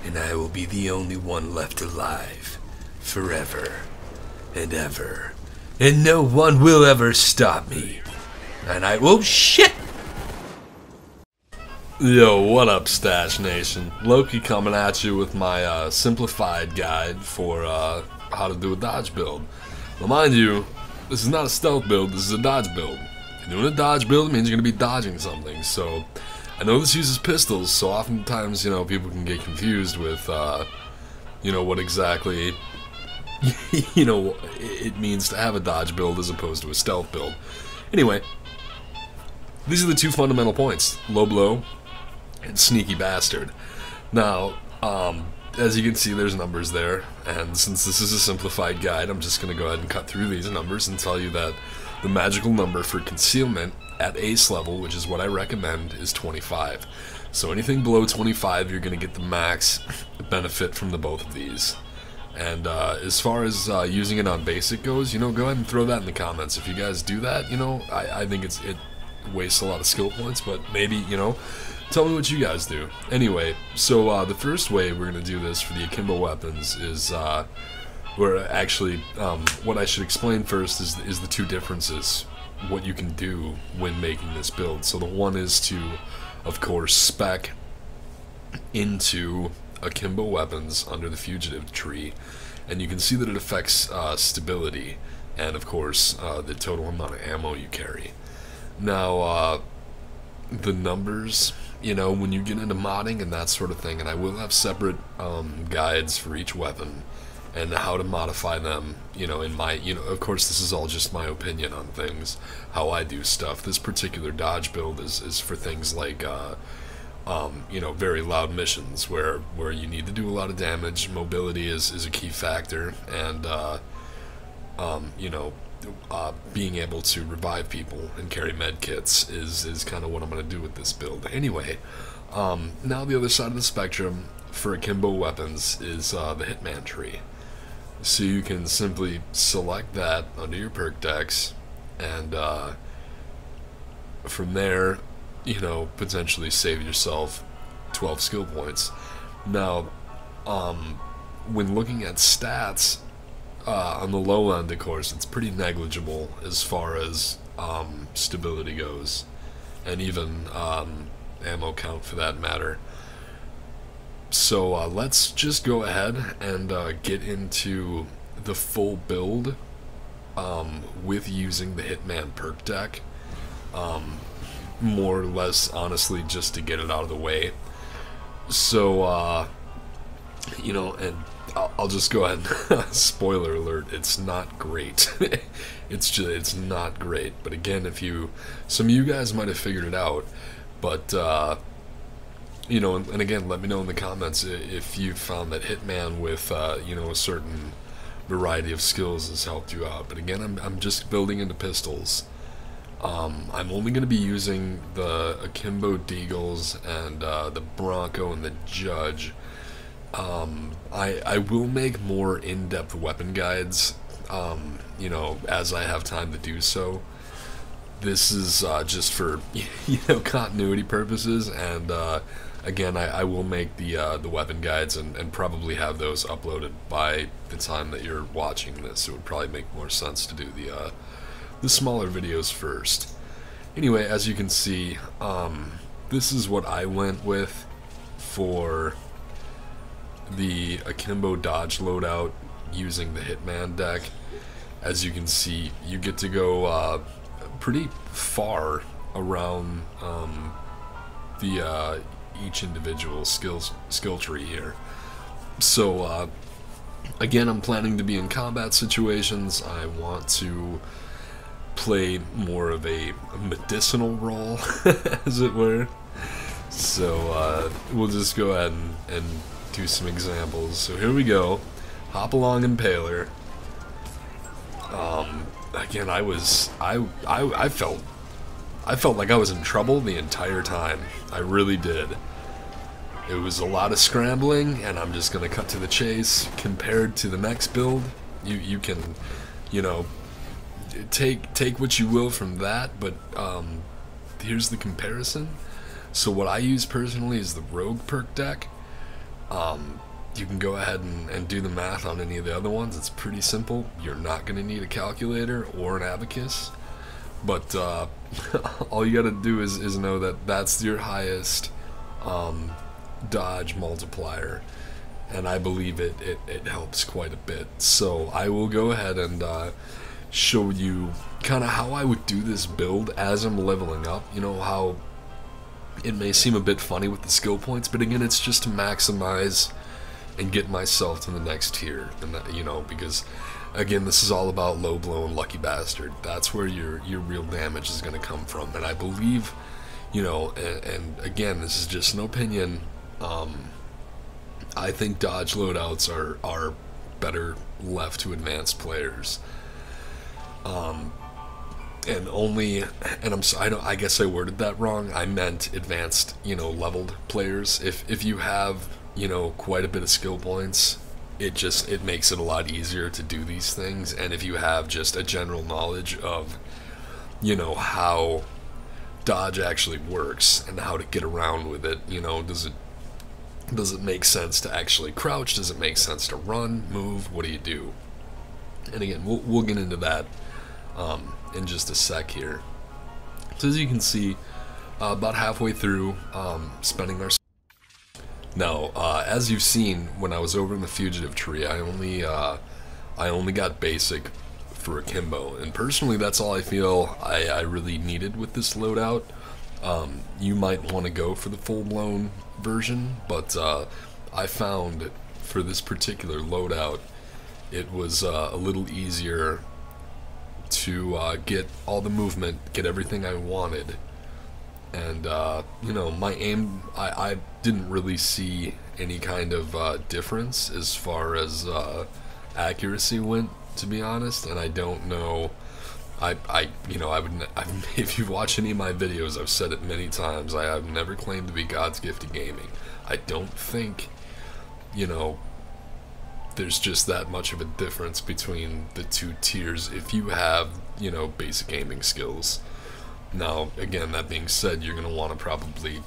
and I will be the only one left alive, forever and ever, and no one will ever stop me. And I will shit. Yo, what up, Stash Nation? Loki coming at you with my simplified guide for how to do a dodge build. Well, mind you, this is not a stealth build, this is a dodge build. If you're doing a dodge build, it means you're going to be dodging something. So, I know this uses pistols, so oftentimes, you know, people can get confused with, you know, what exactly, you know, it means to have a dodge build as opposed to a stealth build. Anyway, these are the two fundamental points: low blow and sneaky bastard. Now, as you can see, there's numbers there, and since this is a simplified guide, I'm just going to go ahead and cut through these numbers and tell you that the magical number for concealment at ace level, which is what I recommend, is 25. So anything below 25, you're going to get the max benefit from the both of these. And as far as using it on basic goes, you know, go ahead and throw that in the comments. If you guys do that, you know, I think it wastes a lot of skill points, but maybe, you know, tell me what you guys do. Anyway, so the first way we're going to do this for the Akimbo weapons is, what I should explain first is the two differences, what you can do when making this build. So the one is to, of course, spec into Akimbo weapons under the fugitive tree, and you can see that it affects stability and, of course, the total amount of ammo you carry. Now, the numbers, you know, when you get into modding and that sort of thing, and I will have separate guides for each weapon and how to modify them, you know, in my, you know, of course this is all just my opinion on things, how I do stuff. This particular dodge build is for things like, you know, very loud missions where you need to do a lot of damage. Mobility is a key factor, and, you know, being able to revive people and carry med kits is kind of what I'm going to do with this build. Anyway, now the other side of the spectrum for Akimbo weapons is the Hitman tree. So you can simply select that under your perk decks, and from there, you know, potentially save yourself 12 skill points. Now, when looking at stats, on the low end, of course, it's pretty negligible as far as stability goes, and even ammo count for that matter. So let's just go ahead and get into the full build with using the Hitman perk deck, more or less, honestly, just to get it out of the way. So, you know, and I'll just go ahead and spoiler alert, it's not great. it's not great. But again, some of you guys might have figured it out, but you know, and again, let me know in the comments if you found that Hitman with you know, a certain variety of skills has helped you out. But again, I'm just building into pistols. I'm only going to be using the Akimbo Deagles and the Bronco and the Judge. I will make more in-depth weapon guides, you know, as I have time to do so. This is just for, you know, continuity purposes, and again, I will make the weapon guides and probably have those uploaded by the time that you're watching this. It would probably make more sense to do the smaller videos first. Anyway, as you can see, this is what I went with for the Akimbo dodge loadout using the Hitman deck. As you can see, you get to go pretty far around the each individual skill tree here. So again, I'm planning to be in combat situations. I want to play more of a medicinal role, as it were. So we'll just go ahead and do some examples. So here we go. Hop along, Impaler. Again, I felt like I was in trouble the entire time. I really did. It was a lot of scrambling, and I'm just gonna cut to the chase. Compared to the next build, you can, you know, take what you will from that, but here's the comparison. So what I use personally is the Rogue perk deck. You can go ahead and do the math on any of the other ones. It's pretty simple. You're not going to need a calculator or an abacus, but all you got to do is know that that's your highest dodge multiplier, and I believe it helps quite a bit. So I will go ahead and show you kind of how I would do this build as I'm leveling up. You know how it may seem a bit funny with the skill points, but again, it's just to maximize and get myself to the next tier, and that, you know, because again, this is all about low blow and lucky bastard. That's where your real damage is going to come from, and I believe, you know, and again, this is just an opinion. I think dodge loadouts are better left to advanced players. And I guess I worded that wrong. I meant advanced, you know, leveled players. If you have, you know, quite a bit of skill points, it makes it a lot easier to do these things. And if you have just a general knowledge of, you know, how dodge actually works and how to get around with it, you know, does it make sense to actually crouch? Does it make sense to run, move? What do you do? And again, we'll get into that in just a sec here. So as you can see, about halfway through spending our... Now, as you've seen, when I was over in the fugitive tree, I only got basic for Akimbo, and personally, that's all I feel I really needed with this loadout. You might want to go for the full-blown version, but I found for this particular loadout, it was a little easier to get all the movement, get everything I wanted. And, you know, my aim, I didn't really see any kind of difference as far as accuracy went, to be honest. And I don't know, you know, if you watch any of my videos, I've said it many times, I have never claimed to be God's gift to gaming. I don't think, you know, there's just that much of a difference between the two tiers if you have, you know, basic gaming skills. Now, again, that being said, you're going to want to probably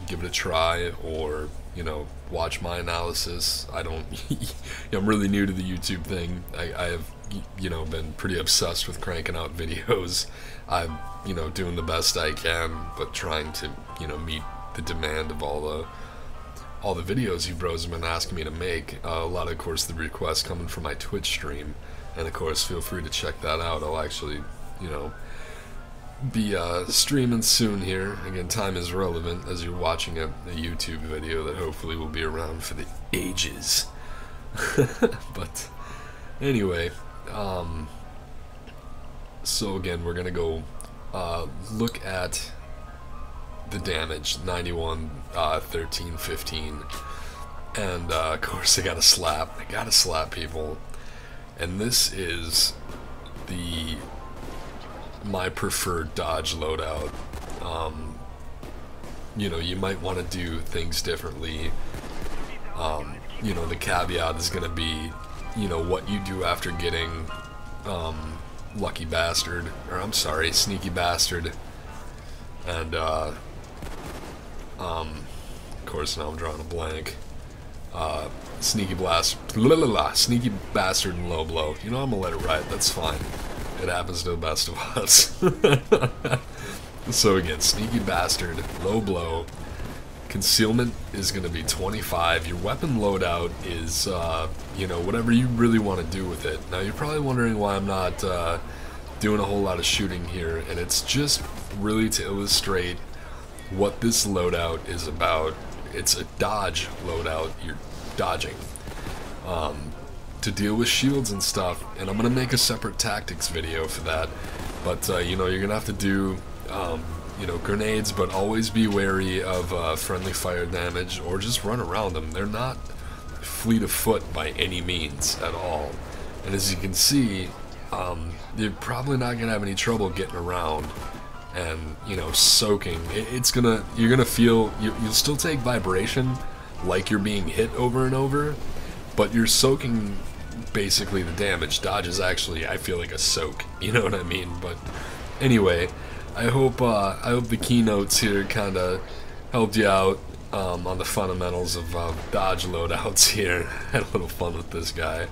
give it a try, or, you know, watch my analysis. I'm really new to the YouTube thing. I have, you know, been pretty obsessed with cranking out videos. I'm, you know, doing the best I can, but trying to, you know, meet the demand of all the videos you bros have been asking me to make. A lot of course, the requests coming from my Twitch stream, and of course, feel free to check that out. I'll actually, you know, be streaming soon here. Again, time is relevant as you're watching a YouTube video that hopefully will be around for the ages. But anyway, so again, we're gonna go look at the damage. 91, 13, 15, and of course I gotta slap people, and this is my preferred dodge loadout. You know, you might want to do things differently. You know, the caveat is going to be, you know, what you do after getting lucky bastard, or I'm sorry, sneaky bastard, and of course now I'm drawing a blank. Sneaky bastard and low blow. You know, I'm gonna let it ride. That's fine. It happens to the best of us. So again, sneaky bastard, low blow, concealment is going to be 25. Your weapon loadout is, you know, whatever you really want to do with it. Now you're probably wondering why I'm not doing a whole lot of shooting here, and it's just really to illustrate what this loadout is about. It's a dodge loadout. You're dodging. To deal with shields and stuff, and I'm gonna make a separate tactics video for that, but you know, you're gonna have to do you know, grenades, but always be wary of friendly fire damage, or just run around them. They're not fleet of foot by any means at all, and as you can see, you're probably not gonna have any trouble getting around and, you know, soaking. You're gonna feel, you'll still take vibration like you're being hit over and over, but you're soaking basically the damage. Dodge is actually, I feel like, a soak, you know what I mean? But anyway, I hope the keynotes here kind of helped you out. on the fundamentals of dodge loadouts here. Had a little fun with this guy.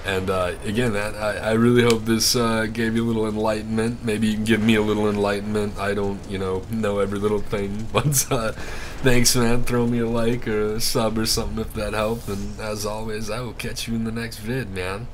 And again, man, I really hope this gave you a little enlightenment. Maybe you can give me a little enlightenment. I don't, know every little thing. But thanks, man. Throw me a like or a sub or something if that helped. And as always, I will catch you in the next vid, man.